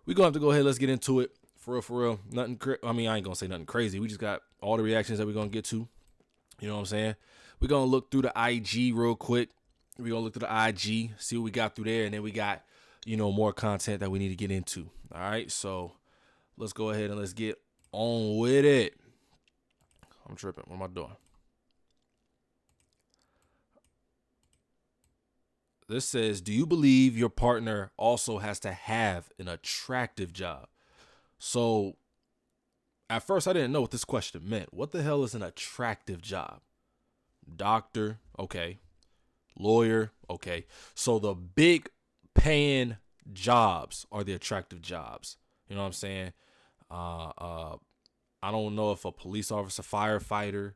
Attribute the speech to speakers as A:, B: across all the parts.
A: we're going to have to go ahead. Let's get into it. For real. Nothing, I ain't going to say nothing crazy. We just got all the reactions that we're going to get to. You know what I'm saying? We're going to look through the IG real quick. We're going to look through the IG, see what we got through there. And then we got, more content that we need to get into. All right. So let's go ahead and let's get on with it. I'm tripping. What am I doing? This says, do you believe your partner also has to have an attractive job? So at first I didn't know what this question meant. What the hell is an attractive job? Doctor, okay. Lawyer, okay. So the big paying jobs are the attractive jobs. You know what I'm saying? I don't know if a police officer, firefighter,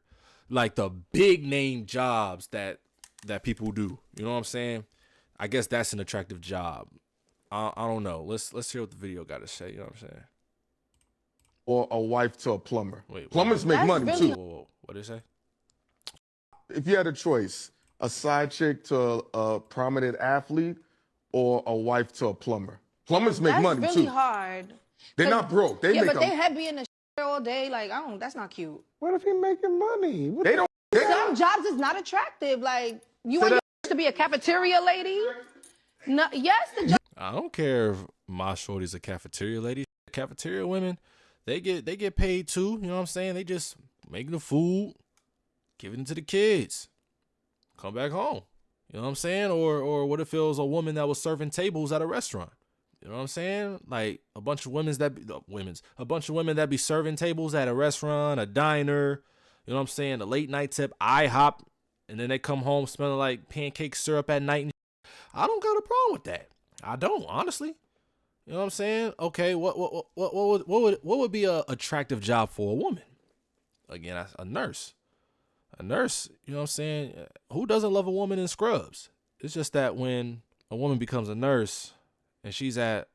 A: like the big name jobs that people do. You know what I'm saying? I guess that's an attractive job. I don't know. Let's hear what the video got to say. You know what I'm saying?
B: Or a wife to a plumber.
A: Wait,
B: plumbers make money
C: really
B: too.
A: Whoa. What did it say?
B: If you had a choice, a side chick to a prominent athlete or a wife to a plumber. Plumbers make money
C: That's really
B: too.
C: hard.
B: They're not broke. They
C: Yeah,
B: make
C: but they have being the all day. Like, that's not cute.
D: What if he making money?
B: They don't.
C: Some jobs is not attractive. Like, you want your to be a cafeteria lady? No, yes, the job.
A: I don't care if my shorty's a cafeteria lady. Cafeteria women, they get paid too. You know what I'm saying? They just making the food, giving it to the kids, come back home. You know what I'm saying? Or what if it was a woman that was serving tables at a restaurant? You know what I'm saying? Like a bunch of women that be serving tables at a restaurant, a diner. You know what I'm saying? The late night tip, IHOP, and then they come home smelling like pancake syrup at night. I don't got a problem with that. I don't, honestly. You know what I'm saying? Okay, what would be a attractive job for a woman? Again, a nurse. A nurse, you know what I'm saying? Who doesn't love a woman in scrubs? It's just that when a woman becomes a nurse and she's at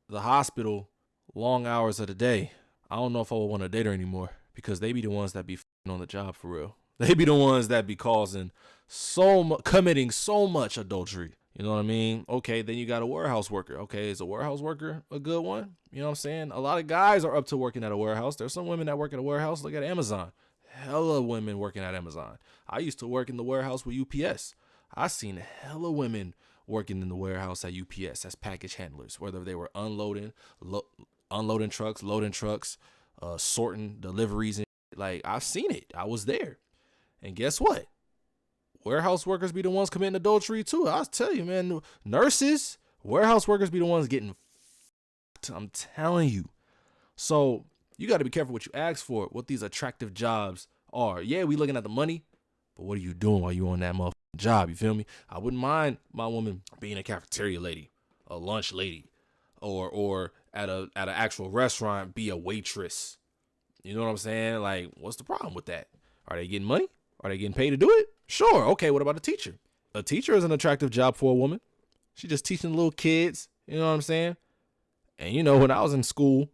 A: the hospital long hours of the day, I don't know if I would want to date her anymore because they be the ones that be on the job for real. They be the ones that be causing committing so much adultery. You know what I mean? Okay, then you got a warehouse worker. Okay, is a warehouse worker a good one? You know what I'm saying? A lot of guys are up to working at a warehouse. There's some women that work at a warehouse. Look at Amazon. Hella women working at Amazon. I used to work in the warehouse with UPS. I seen hella women working in the warehouse at UPS as package handlers, whether they were unloading trucks, loading trucks, sorting deliveries. And like, I've seen it. I was there. And guess what? Warehouse workers be the ones committing adultery too. I'll tell you, man, nurses, warehouse workers be the ones getting f***ed. I'm telling you. So you got to be careful what you ask for, what these attractive jobs are. Yeah, we looking at the money, but what are you doing while you on that motherfucking job? You feel me? I wouldn't mind my woman being a cafeteria lady, a lunch lady, or at an actual restaurant be a waitress. You know what I'm saying? Like, what's the problem with that? Are they getting money? Are they getting paid to do it? Sure. Okay, what about a teacher? A teacher is an attractive job for a woman. She's just teaching little kids. You know what I'm saying? And when I was in school,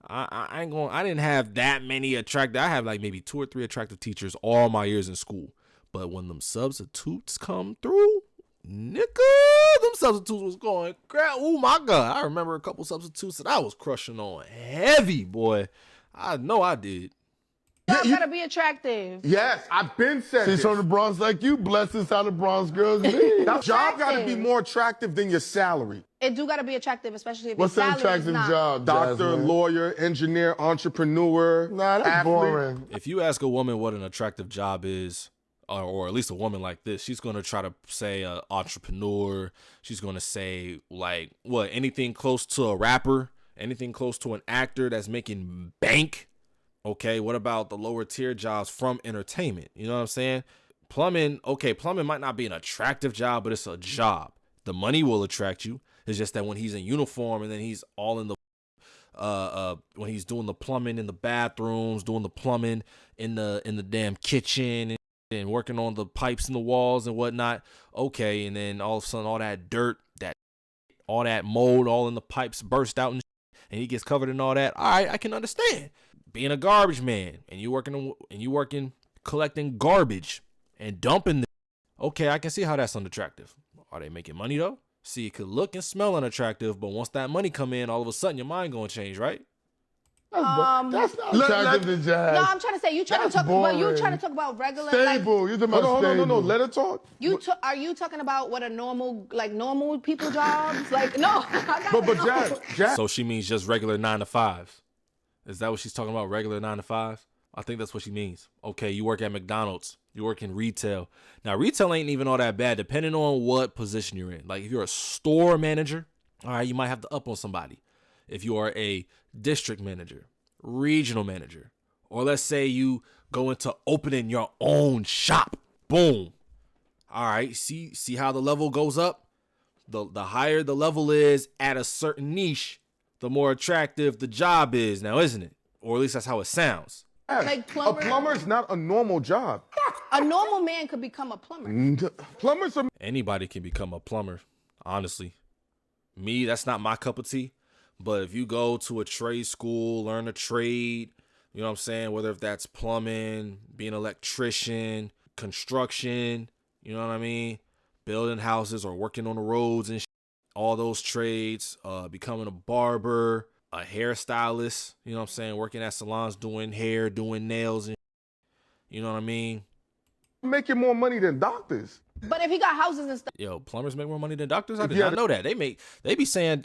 A: I didn't have that many attractive. I have like maybe 2 or 3 attractive teachers all my years in school. But when them substitutes come through, nigga, them substitutes was going crap. Oh my God. I remember a couple substitutes that I was crushing on heavy, boy. I know I did.
C: You gotta be attractive.
B: Yes, I've been said
D: She's
B: this.
D: from the Bronx like you. Bless us how the Bronx girls be.
B: That job got to be more attractive than your salary.
C: It do gotta be attractive, especially if
D: What's
C: your
D: an
C: salary is
D: attractive
C: not.
D: job,
B: Doctor,
D: Jasmine?
B: lawyer, engineer, entrepreneur.
D: Nah, that's
B: athlete.
D: boring.
A: If you ask a woman what an attractive job is, or at least a woman like this, she's going to try to say entrepreneur. She's going to say like anything close to a rapper, anything close to an actor that's making bank. Okay, what about the lower tier jobs from entertainment? You know what I'm saying? Plumbing, okay, plumbing might not be an attractive job, but it's a job. The money will attract you. It's just that when he's in uniform and then he's all in the when he's doing the plumbing in the bathrooms, doing the plumbing in the damn kitchen and working on the pipes in the walls and whatnot. Okay, and then all of a sudden all that dirt, all that mold all in the pipes burst out and he gets covered in all that. All right, I can understand. Being a garbage man and you working collecting garbage and dumping them. Okay, I can see how that's unattractive. Are they making money though? See, it could look and smell unattractive, but once that money come in, all of a sudden your mind gonna change, right?
D: That's not attractive to Jazz.
C: No, I'm trying to say you trying to talk, but you trying to talk about regular
D: Stable.
C: like.
D: You're talking about
B: Hold on,
D: stable.
B: no. Let her talk.
C: Are you talking about what a normal people jobs? Like no,
B: But Jazz.
A: So she means just regular 9 to 5s. Is that what she's talking about? Regular 9 to 5s? I think that's what she means. Okay, you work at McDonald's. You work in retail. Now, retail ain't even all that bad, depending on what position you're in. Like, if you're a store manager, all right, you might have to up on somebody. If you are a district manager, regional manager, or let's say you go into opening your own shop, boom. All right, see how the level goes up? The higher the level is at a certain niche, the more attractive the job is now, isn't it? Or at least that's how it sounds.
C: Like plumber.
B: A plumber is not a normal job.
C: A normal man could become a plumber.
B: Plumbers are
A: Anybody can become a plumber, honestly. Me, that's not my cup of tea. But if you go to a trade school, learn a trade, you know what I'm saying? Whether if that's plumbing, being an electrician, construction, you know what I mean? Building houses or working on the roads and all those trades, becoming a barber, a hairstylist, you know what I'm saying? Working at salons, doing hair, doing nails, and you know what I mean?
B: making more money than doctors.
C: But if he got houses and stuff,
A: Yo, plumbers make more money than doctors? I did
B: Yeah.
A: not know that. They be saying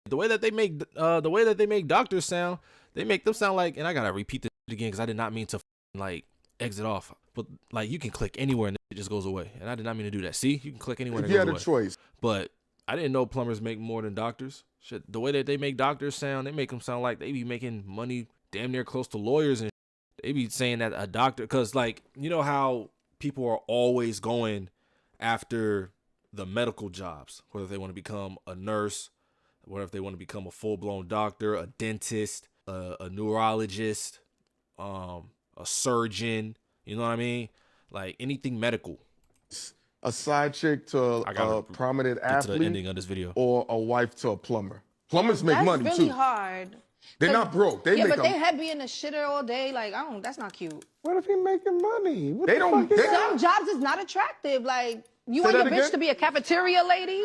A: the way that they make doctors sound, they make them sound like, and I gotta repeat this again because I did not mean to like exit off. But like you can click anywhere and it just goes away. And I did not mean to do that. See, you can click anywhere and
B: If
A: it
B: you
A: goes
B: had
A: away.
B: a choice.
A: But I didn't know plumbers make more than doctors. Shit, the way that they make doctors sound, they make them sound like they be making money damn near close to lawyers, and they be saying that a doctor, because like, you know how people are always going after the medical jobs, whether they want to become a nurse, whether if they want to become a full-blown doctor, a dentist, a neurologist, a surgeon, you know what I mean? Like anything medical.
B: A side chick to
A: I gotta
B: a prominent
A: Get to the
B: athlete
A: ending of this video.
B: or a wife to a plumber. Plumbers make
C: that's
B: money
C: really
B: too.
C: hard.
B: They're not broke. They
C: Yeah,
B: make
C: but they
B: them.
C: had be in the shitter all day. Like, that's not cute.
D: What if he making money? What
B: They
D: the
B: don't-
D: fuck is
B: they-
D: that?
C: Some jobs is not attractive. Like, you
B: Say
C: want your
B: that
C: bitch
B: again?
C: to be a cafeteria lady?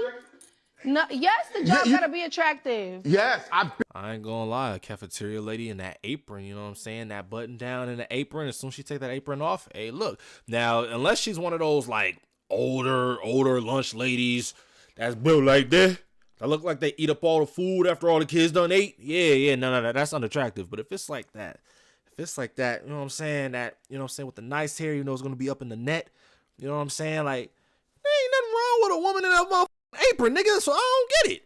C: No, yes, the job
B: you-
C: gotta be attractive.
B: Yes,
A: I ain't gonna lie, a cafeteria lady in that apron, you know what I'm saying? That button down in the apron, as soon as she take that apron off, hey, look. Now, unless she's one of those, like, older lunch ladies that's built like that look like they eat up all the food after all the kids done ate, yeah, no, that's unattractive. But if it's like that, you know what I'm saying? That, you know what I'm saying, with the nice hair, you know it's gonna be up in the net, you know what I'm saying? Like, there ain't nothing wrong with a woman in that motherfucking apron, nigga, so I don't get it.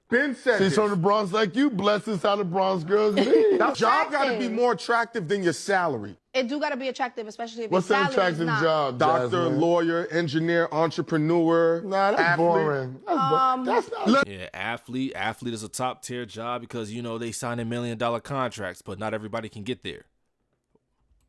B: been said
D: She's
B: this.
D: from the Bronx like you. Bless us how the Bronx girls be.
B: That job got to be
C: Attractive.
B: more attractive than your salary.
C: It do gotta be attractive, especially if
D: What's
C: your
D: an
C: salary is
D: attractive
C: not.
D: job,
B: Doctor,
D: Jasmine?
B: lawyer, engineer, entrepreneur.
D: Nah, that's
B: athlete.
D: boring. That's not.
A: Yeah, athlete is a top tier job because, you know, they sign $1 million contracts, but not everybody can get there.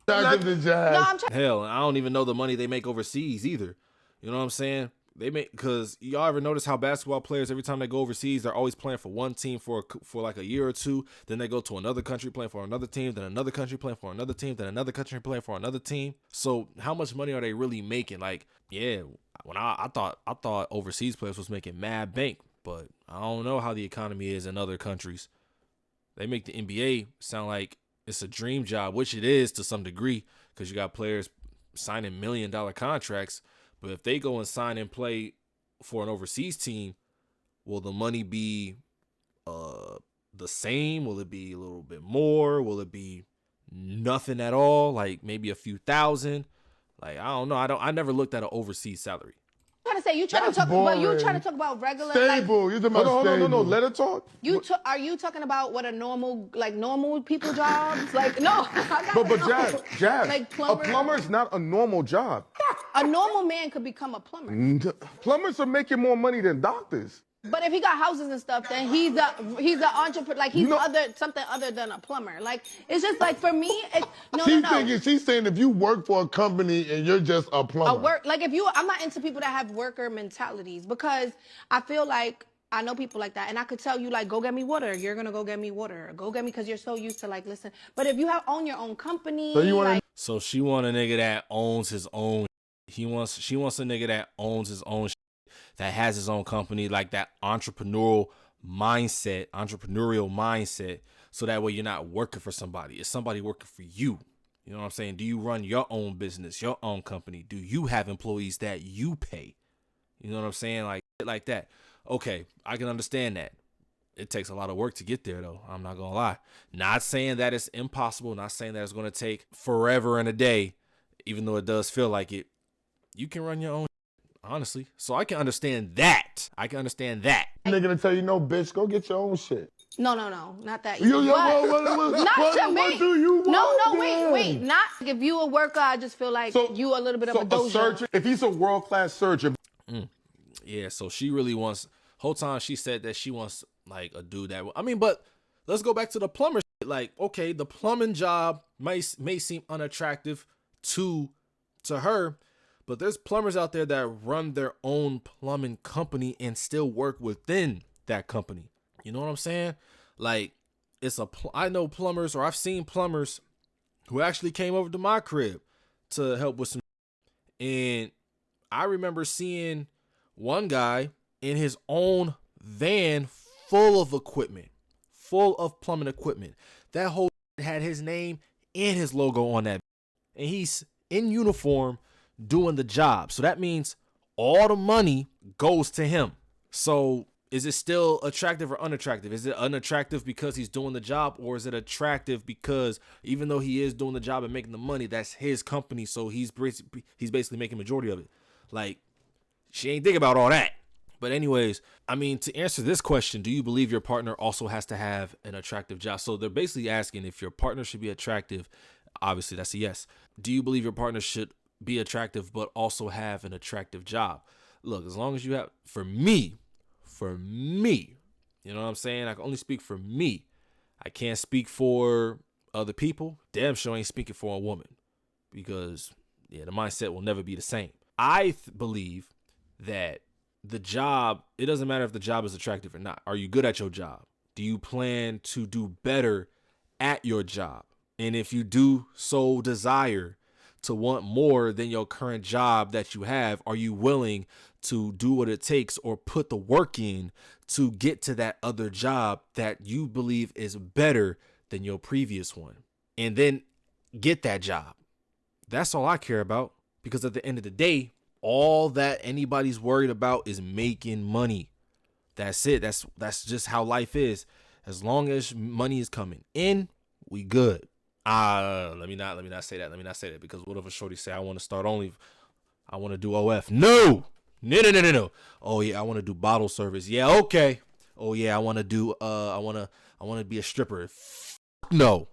D: Attractive to Jazz.
C: No, I'm trying.
A: Hell, I don't even know the money they make overseas either. You know what I'm saying? They make, because y'all ever notice how basketball players, every time they go overseas, they're always playing for one team for like a year or two. Then they go to another country playing for another team, then another country playing for another team, then another country playing for another team. So how much money are they really making? Like, yeah, when I thought overseas players was making mad bank, but I don't know how the economy is in other countries. They make the NBA sound like it's a dream job, which it is to some degree, because you got players signing $1 million contracts. But if they go and sign and play for an overseas team, will the money be the same? Will it be a little bit more? Will it be nothing at all? Like maybe a few thousand? Like, I don't know. I never looked at an overseas salary.
C: I'm trying to say you trying to
D: That's
C: talk, but you
D: boring.
C: trying to talk about regular.
D: Stable. You're talking about
B: Hold on,
D: stable.
B: no. Let her talk.
C: Are you talking about what a normal people jobs? Like no,
B: But Jazz,
C: Like
B: a
C: plumber.
B: plumber is not a normal job.
C: A normal man could become a plumber.
B: Plumbers are making more money than doctors.
C: But if he got houses and stuff, then he's the entrepreneur. Like he's
B: No.
C: something other than a plumber. Like it's just like for me,
D: She's saying if you work for a company and you're just a plumber.
C: I'm not into people that have worker mentalities because I feel like I know people like that, and I could tell you like, go get me water. You're gonna go get me water. Go get me because you're so used to like listen. But if you own your own company,
D: So you wanna-
C: like,
A: So she want a nigga that owns his own. She wants a nigga that owns his own. that has his own company, like that entrepreneurial mindset, so that way you're not working for somebody. It's somebody working for you. You know what I'm saying? Do you run your own business, your own company? Do you have employees that you pay? You know what I'm saying? Like that. Okay, I can understand that. It takes a lot of work to get there, though. I'm not gonna lie. Not saying that it's impossible. Not saying that it's gonna take forever and a day, even though it does feel like it. You can run your own, honestly. So I can understand that.
D: Nigga to tell you, no, bitch, go get your own shit.
C: No, not that.
D: Yo,
C: easy. But not to me.
D: What do you want?
C: Wait. Not if you a worker. I just feel like you a little bit of a dojo.
B: Surgeon, if he's a world-class surgeon.
A: Yeah, so she really wants. Whole time she said that she wants like a dude that. I mean, but let's go back to the plumber shit. Like, okay, the plumbing job may seem unattractive to her, but there's plumbers out there that run their own plumbing company and still work within that company. You know what I'm saying? Like, I know plumbers, or I've seen plumbers who actually came over to my crib to help with some. And I remember seeing one guy in his own van full of equipment, full of plumbing equipment. That whole had his name and his logo on that. And he's in uniform doing the job. So that means all the money goes to him. So is it still attractive or unattractive? Is it unattractive because he's doing the job, or is it attractive because even though he is doing the job and making the money, that's his company, so he's basically making majority of it? Like, she ain't think about all that. But anyways, I mean, to answer this question, do you believe your partner also has to have an attractive job? So they're basically asking if your partner should be attractive. Obviously, that's a yes. Do you believe your partner should be attractive but also have an attractive job? Look, as long as you have, for me, you know what I'm saying? I can only speak for me. I can't speak for other people. Damn sure ain't speaking for a woman, because the mindset will never be the same. I believe that the job, it doesn't matter if the job is attractive or not. Are you good at your job? Do you plan to do better at your job? And if you do so desire to want more than your current job that you have, are you willing to do what it takes or put the work in to get to that other job that you believe is better than your previous one, and then get that job? That's all I care about, because at the end of the day, all that anybody's worried about is making money. That's it. That's just how life is. As long as money is coming in, we good. Let me not say that, because what if a shorty say, I want to start only, I want to do OF. No. Oh yeah, I want to do bottle service. Yeah, okay. Oh yeah, I want to do I want to be a stripper. No.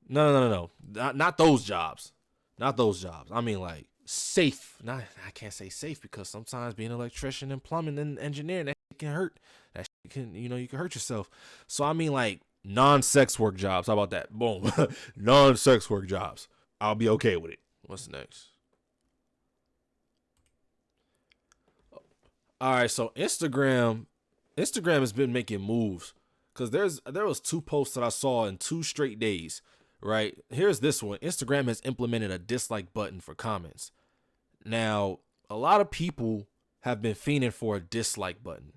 A: Not those jobs. Not those jobs. I mean, like, safe. I can't say safe, because sometimes being an electrician and plumbing and engineering, that can hurt. That can, you can hurt yourself. So I mean, like, non-sex work jobs. How about that? Boom. Non-sex work jobs. I'll be okay with it. What's next? All right, so Instagram has been making moves, because there was 2 posts that I saw in 2 straight days, right? Here's this one. Instagram has implemented a dislike button for comments. Now, a lot of people have been fiending for a dislike button.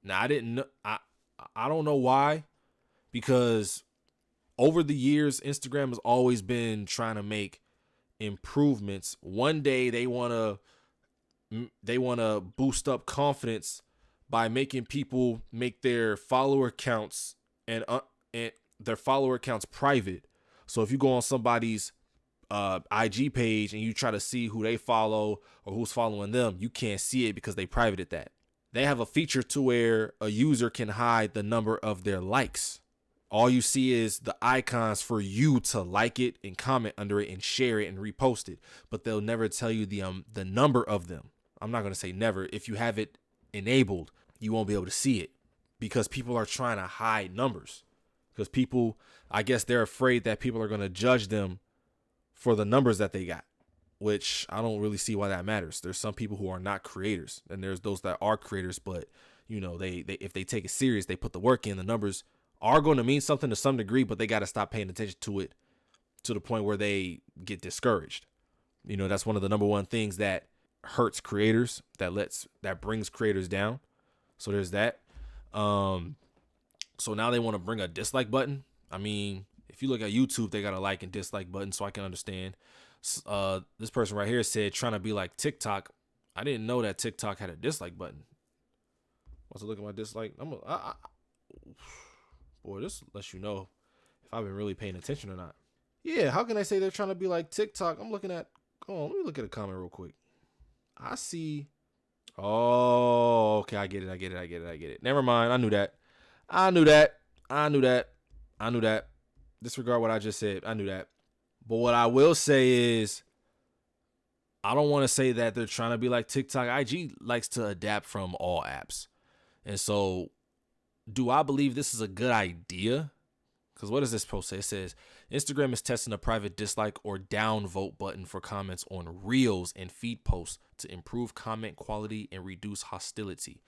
A: Now, I don't know why, because over the years, Instagram has always been trying to make improvements. One day they want to boost up confidence by making people make their follower counts and their follower accounts private. So if you go on somebody's IG page and you try to see who they follow or who's following them, you can't see it because they privated that. They have a feature to where a user can hide the number of their likes. All you see is the icons for you to like it and comment under it and share it and repost it, but they'll never tell you the number of them. I'm not going to say never. If you have it enabled, you won't be able to see it, because people are trying to hide numbers, because people, I guess they're afraid that people are going to judge them for the numbers that they got, which I don't really see why that matters. There's some people who are not creators, and there's those that are creators, but they if they take it serious, they put the work in, the numbers are going to mean something to some degree, but they got to stop paying attention to it to the point where they get discouraged. That's one of the number one things that hurts creators, that brings creators down. So there's that. So now they want to bring a dislike button. I mean, if you look at YouTube, they got a like and dislike button, so I can understand. This person right here said trying to be like TikTok. I didn't know that TikTok had a dislike button. Once I look at my dislike, boy, this lets you know if I've been really paying attention or not. Yeah, how can they say they're trying to be like TikTok? I'm looking at, hold on, let me look at a comment real quick. I see. Oh, okay, I get it. Never mind, I knew that. Disregard what I just said. I knew that. But what I will say is, I don't want to say that they're trying to be like TikTok. IG likes to adapt from all apps. And so, do I believe this is a good idea? Because what does this post say? It says, Instagram is testing a private dislike or downvote button for comments on reels and feed posts to improve comment quality and reduce hostility.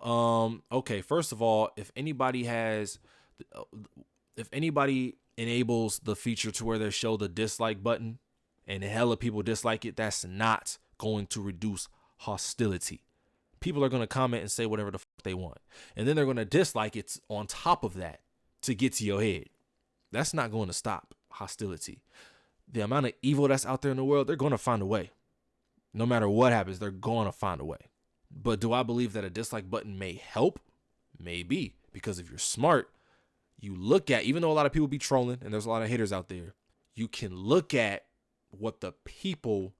A: Okay, first of all, if anybody enables the feature to where they show the dislike button and hella people dislike it, that's not going to reduce hostility. People are going to comment and say whatever the fuck they want. And then they're going to dislike it on top of that to get to your head. That's not going to stop hostility. The amount of evil that's out there in the world, they're going to find a way. No matter what happens, they're going to find a way. But do I believe that a dislike button may help? Maybe. Because if you're smart, you look at, even though a lot of people be trolling and there's a lot of haters out there, you can look at what the people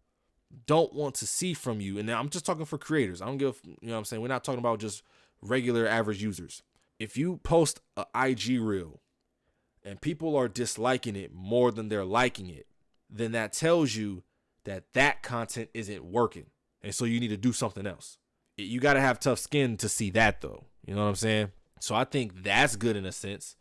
A: don't want to see from you. And now I'm just talking for creators. I don't give, you know what I'm saying? We're not talking about just regular average users. If you post an IG reel and people are disliking it more than they're liking it, then that tells you that content isn't working. And so you need to do something else. You got to have tough skin to see that though. You know what I'm saying? So I think that's good in a sense.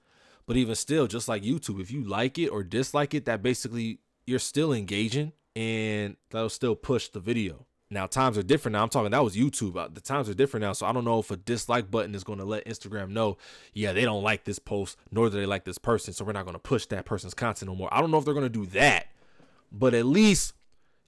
A: But even still, just like YouTube, if you like it or dislike it, that basically you're still engaging and that'll still push the video. Now, times are different now. I'm talking, that was YouTube. The times are different now. So I don't know if a dislike button is going to let Instagram know, yeah, they don't like this post, nor do they like this person. So we're not going to push that person's content no more. I don't know if they're going to do that, but at least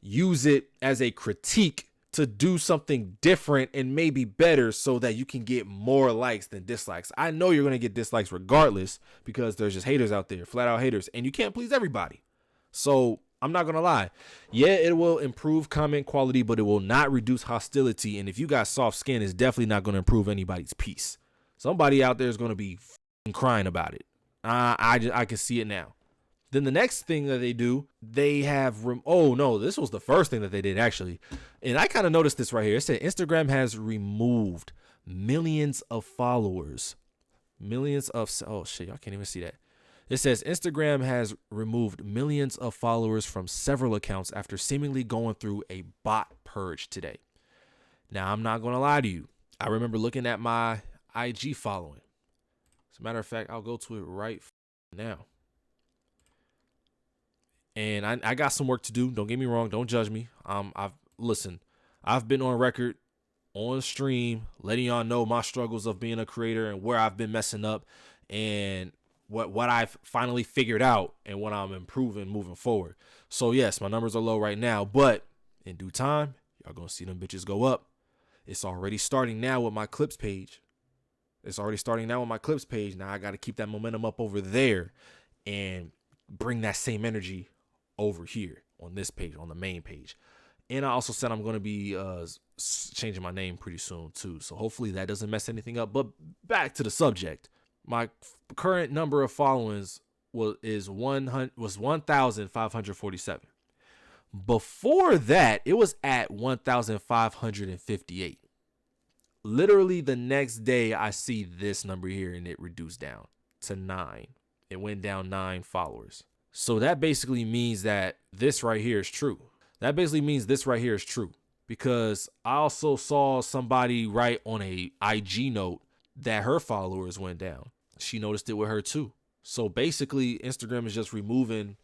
A: use it as a critique to do something different and maybe better so that you can get more likes than dislikes. I know you're going to get dislikes regardless because there's just haters out there, flat out haters, and you can't please everybody. So I'm not going to lie. Yeah, it will improve comment quality, but it will not reduce hostility. And if you got soft skin, it's definitely not going to improve anybody's peace. Somebody out there is going to be crying about it. I can see it now. Then the next thing that they do, they have, oh no, this was the first thing that they did actually. And I kind of noticed this right here. It said Instagram has removed millions of followers. Oh shit, y'all can't even see that. It says Instagram has removed millions of followers from several accounts after seemingly going through a bot purge today. Now, I'm not going to lie to you. I remember looking at my IG following. As a matter of fact, I'll go to it right now. And I got some work to do. Don't get me wrong. Don't judge me. I've been on record, on stream, letting y'all know my struggles of being a creator and where I've been messing up and what I've finally figured out and what I'm improving moving forward. So yes, my numbers are low right now, but in due time, y'all gonna see them bitches go up. It's already starting now with my clips page. Now I got to keep that momentum up over there and bring that same energy over here on this page, on the main page. And I also said I'm going to be changing my name pretty soon too. So hopefully that doesn't mess anything up. But back to the subject. My current number of followers was 1,547. Before that, it was at 1,558. Literally the next day, I see this number here and it reduced down to 9. It went down 9 followers. So that basically means that this right here is true. Because I also saw somebody write on a IG note that her followers went down. She noticed it with her too. So basically, Instagram is just removing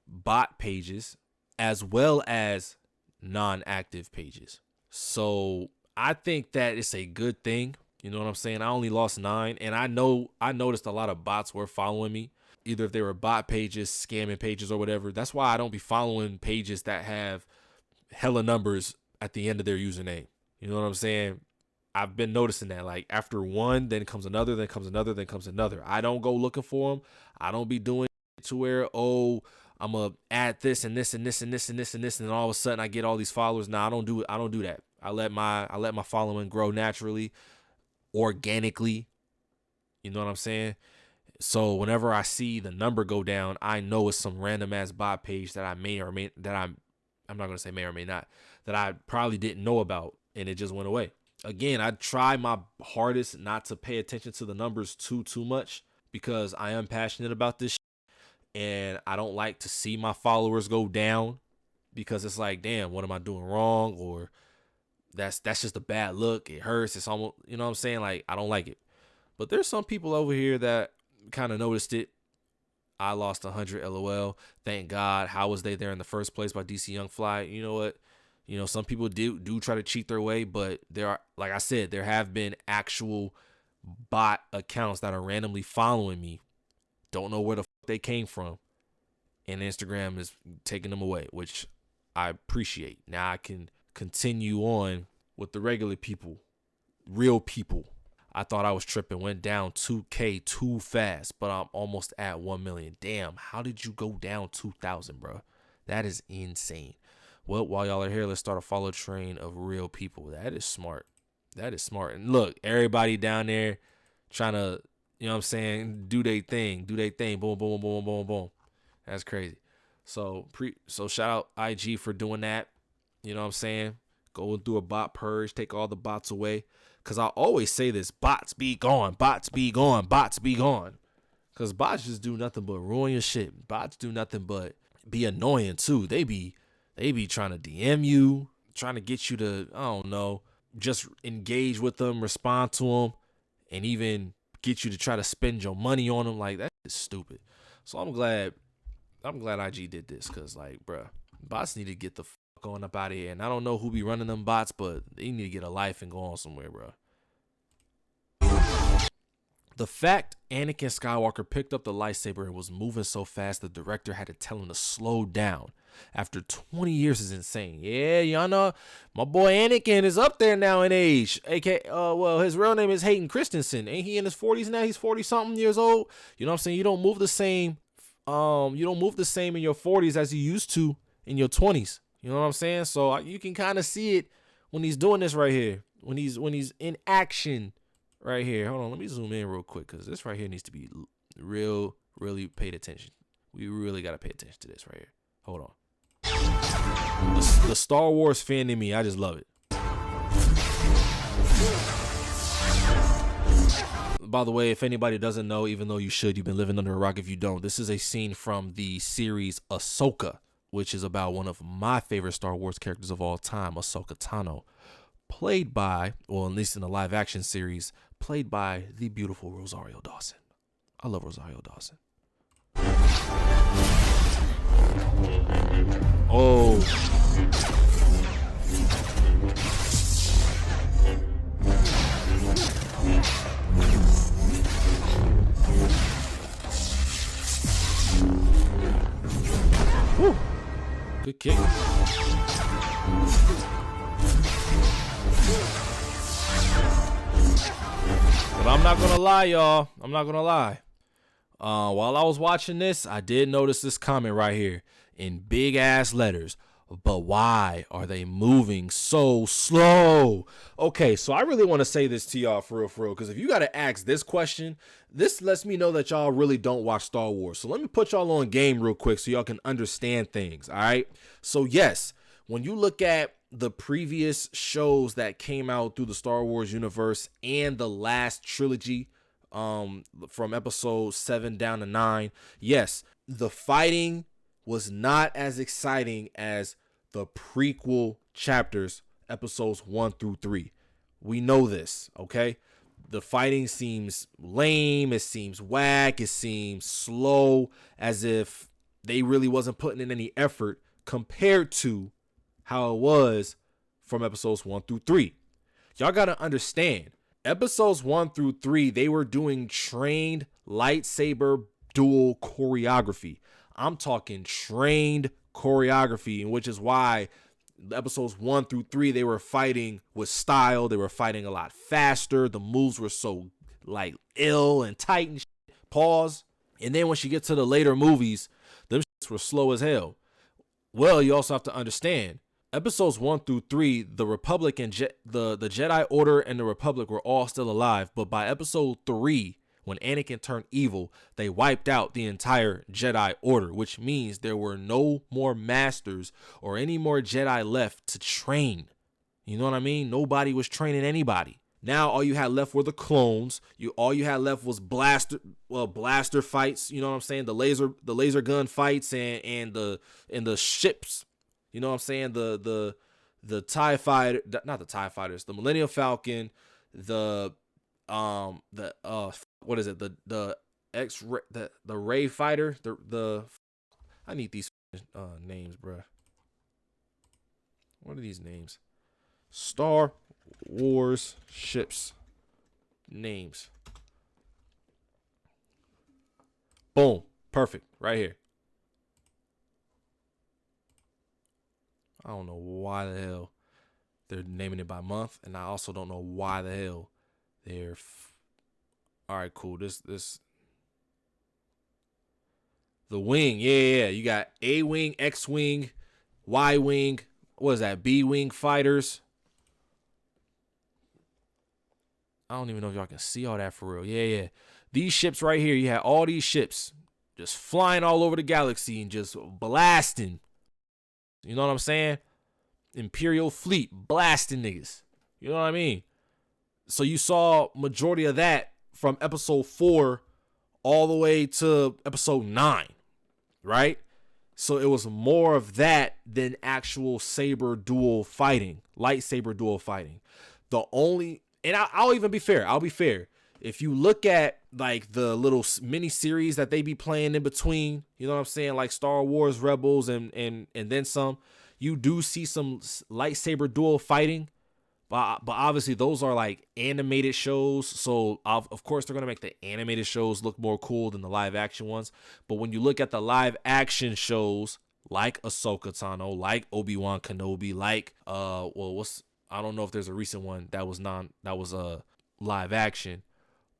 A: bot pages as well as non-active pages. So I think that it's a good thing. You know what I'm saying? I only lost 9, and I noticed a lot of bots were following me, either if they were bot pages, scamming pages, or whatever. That's why I don't be following pages that have hella numbers at the end of their username. You know what I'm saying? I've been noticing that, like, after one, then comes another, then comes another, then comes another. I don't go looking for them. I don't be doing it to where, oh, I'm gonna add this and this and this and this and this and this, and then all of a sudden I get all these followers. Nah, I don't do it. I don't do that. I let my following grow naturally, organically. You know what I'm saying? So whenever I see the number go down, I know it's some random ass bot page that I may or may that I'm not gonna say may or may not, that I probably didn't know about, and it just went away. Again, I try my hardest not to pay attention to the numbers too much, because I am passionate about this shit, and I don't like to see my followers go down, because it's like, damn, what am I doing wrong? Or that's just a bad look. It hurts. It's almost, you know what I'm saying? Like, I don't like it. But there's some people over here that kind of noticed it. I lost 100 LOL. Thank God. How was they there in the first place by DC Young Fly? You know what? You know, some people do try to cheat their way, but there are, like I said, there have been actual bot accounts that are randomly following me. Don't know where the fuck they came from. And Instagram is taking them away, which I appreciate. Now I can continue on with the regular people, real people. I thought I was tripping, went down 2K too fast, but I'm almost at 1 million. Damn, how did you go down 2,000, bro? That is insane. Well, while y'all are here, let's start a follow train of real people. That is smart. That is smart. And look, everybody down there trying to, you know what I'm saying, do their thing. Boom, boom, boom, boom, boom, boom. That's crazy. So shout out IG for doing that. You know what I'm saying? Going through a bot purge, take all the bots away. Because I always say this, bots be gone, bots be gone, bots be gone. Because bots just do nothing but ruin your shit. Bots do nothing but be annoying too. They be trying to DM you, trying to get you to, I don't know, just engage with them, respond to them, and even get you to try to spend your money on them. Like, that is stupid. So I'm glad IG did this, because, like, bruh, bots need to get the fuck on up out of here. And I don't know who be running them bots, but they need to get a life and go on somewhere, bruh. The fact Anakin Skywalker picked up the lightsaber and was moving so fast the director had to tell him to slow down after 20 years is insane. Yeah, y'all know my boy Anakin is up there now in age. Well, his real name is Hayden Christensen. Ain't he in his 40s now? He's 40 something years old. You know what I'm saying? You don't move the same. You don't move the same in your 40s as you used to in your 20s. You know what I'm saying? So you can kind of see it when he's doing this right here. When he's in action. Right here. Hold on. Let me zoom in real quick, because this right here needs to be really paid attention. We really got to pay attention to this right here. Hold on. The Star Wars fan in me, I just love it. By the way, if anybody doesn't know, even though you should, you've been living under a rock if you don't, this is a scene from the series Ahsoka, which is about one of my favorite Star Wars characters of all time, Ahsoka Tano. Played by, well, at least in the live action series, played by the beautiful Rosario Dawson. I love Rosario Dawson. Oh. Woo. Good kick. But I'm not gonna lie, y'all. I'm not gonna lie. While I was watching this, I did notice this comment right here in big ass letters. But why are they moving so slow? Okay, so I really want to say this to y'all for real, because if you got to ask this question, this lets me know that y'all really don't watch Star Wars. So let me put y'all on game real quick so y'all can understand things, all right? So yes, when you look at the previous shows that came out through the Star Wars universe and the last trilogy, from episode 7 down to 9, yes, the fighting was not as exciting as the prequel chapters, episodes 1 through 3. We know this, okay? The fighting seems lame, it seems whack, it seems slow, as if they really wasn't putting in any effort compared to how it was from episodes 1 through 3. Y'all gotta understand, episodes 1 through 3, they were doing trained lightsaber duel choreography. I'm talking trained choreography, which is why episodes 1 through 3, they were fighting with style. They were fighting a lot faster. The moves were so like ill and tight and shit. Pause. And then when she gets to the later movies, them shits were slow as hell. Well, you also have to understand, episodes 1 through 3, the Republic and the Jedi Order and the Republic were all still alive. But by episode 3, when Anakin turned evil, they wiped out the entire Jedi Order, which means there were no more masters or any more Jedi left to train. You know what I mean? Nobody was training anybody. Now all you had left were the clones. All you had left was blaster fights. You know what I'm saying? The laser gun fights and the ships. You know what I'm saying? The TIE fighter, not the TIE fighters, the Millennium Falcon, what is it? The X-ray, the Ray fighter, I need these names, bruh. What are these names? Star Wars ships names. Boom. Perfect. Right here. I don't know why the hell they're naming it by month, and I also don't know why the hell they're all right, cool. This the wing. Yeah. You got A wing, X wing, Y wing. What is that? B wing fighters. I don't even know if y'all can see all that for real. Yeah. These ships right here, you had all these ships just flying all over the galaxy and just blasting. You know what I'm saying? Imperial fleet blasting niggas. You know what I mean? So you saw majority of that from episode 4 all the way to episode 9, right? So it was more of that than actual lightsaber duel fighting. And I'll even be fair. I'll be fair. If you look at like the little mini series that they be playing in between, you know what I'm saying? Like Star Wars Rebels and then some, you do see some lightsaber duel fighting. But obviously those are like animated shows. So of course they're going to make the animated shows look more cool than the live action ones. But when you look at the live action shows like Ahsoka Tano, like Obi-Wan Kenobi, like I don't know if there's a recent one that was live action,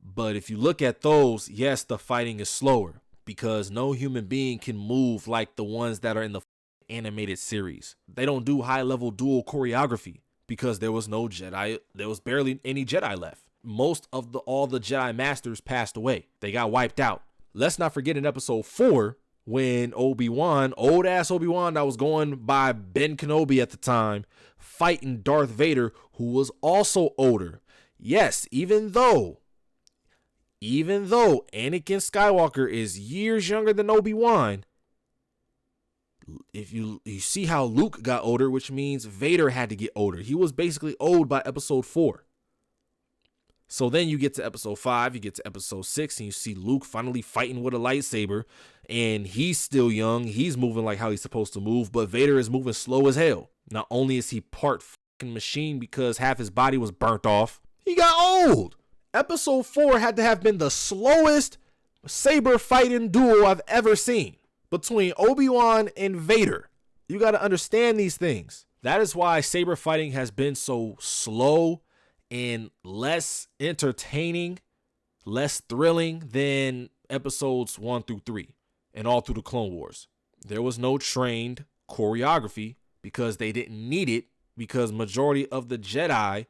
A: but if you look at those, yes, the fighting is slower because no human being can move like the ones that are in the animated series. They don't do high level dual choreography because there was no Jedi. There was barely any Jedi left. Most of all the Jedi masters passed away. They got wiped out. Let's not forget in episode 4, when Obi-Wan, old ass Obi-Wan that was going by Ben Kenobi at the time, fighting Darth Vader, who was also older. Yes, even though Anakin Skywalker is years younger than Obi-Wan, if you see how Luke got older, which means Vader had to get older. He was basically old by episode 4. So then you get to episode 5, you get to episode 6, and you see Luke finally fighting with a lightsaber, and he's still young. He's moving like how he's supposed to move, but Vader is moving slow as hell. Not only is he part fucking machine because half his body was burnt off, he got old. Episode 4 had to have been the slowest saber fighting duel I've ever seen between Obi-Wan and Vader. You got to understand these things. That is why saber fighting has been so slow and less entertaining, less thrilling than episodes 1 through 3 and all through the Clone Wars. There was no trained choreography because they didn't need it because majority of the Jedi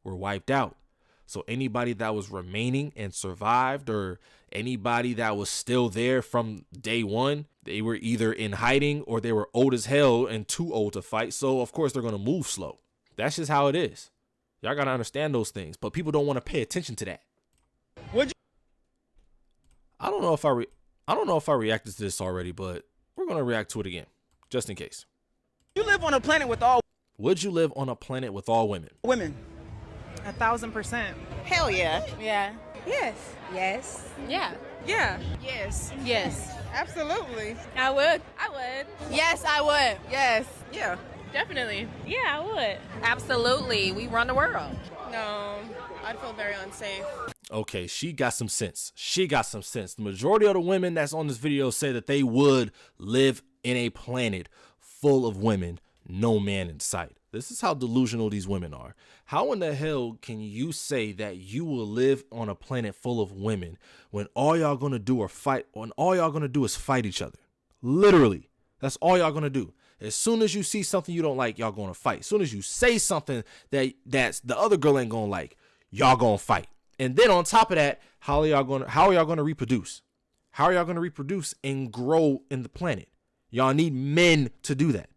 A: were wiped out. So anybody that was remaining and survived, or anybody that was still there from day one, they were either in hiding or they were old as hell and too old to fight. So of course they're going to move slow. That's just how it is. Y'all got to understand those things, but people don't want to pay attention to that. I don't know if I reacted to this already, but we're going to react to it again, just in case.
E: You live on a planet with all
A: Would you live on a planet with all women?
E: women.
F: 1,000%.
G: Hell yeah.
H: Yeah.
G: Yes.
H: Yes.
F: Yeah.
H: Yeah.
F: Yes.
H: Yes.
F: Absolutely.
H: I would.
G: Yes, I would.
H: Yes.
F: Yeah.
H: Definitely. Yeah, I would.
G: Absolutely. We run the world.
F: No, I'd feel very unsafe.
A: Okay, she got some sense. The majority of the women that's on this video say that they would live in a planet full of women. no man in sight. This is how delusional these women are. How in the hell can you say that you will live on a planet full of women when all y'all gonna do are fight, when all y'all gonna do is fight each other? Literally, that's all y'all gonna do. As soon as you see something you don't like, y'all gonna fight. As soon as you say something that's the other girl ain't gonna like, y'all gonna fight. And then on top of that, how are y'all gonna reproduce? How are y'all gonna reproduce and grow in the planet? Y'all need men to do that.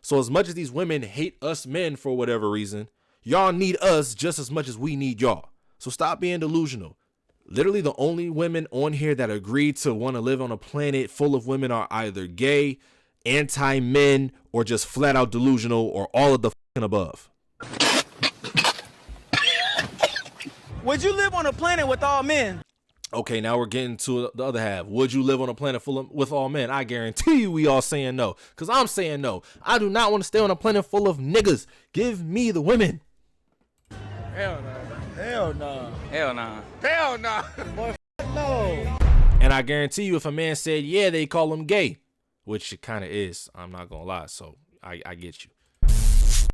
A: So as much as these women hate us men for whatever reason, y'all need us just as much as we need y'all. So stop being delusional. Literally the only women on here that agree to want to live on a planet full of women are either gay, anti-men, or just flat out delusional, or all of the fucking above.
E: Would you live on a planet with all men?
A: Okay, now we're getting to the other half. Would you live on a planet with all men? I guarantee you we all saying no, because I'm saying no. I do not want to stay on a planet full of niggas. Give me the women.
E: Hell no. Hell no. Hell no.
D: Hell no.
E: Boy, no.
A: And I guarantee you if a man said, yeah, they call him gay, which it kind of is. I'm not going to lie. So I get you.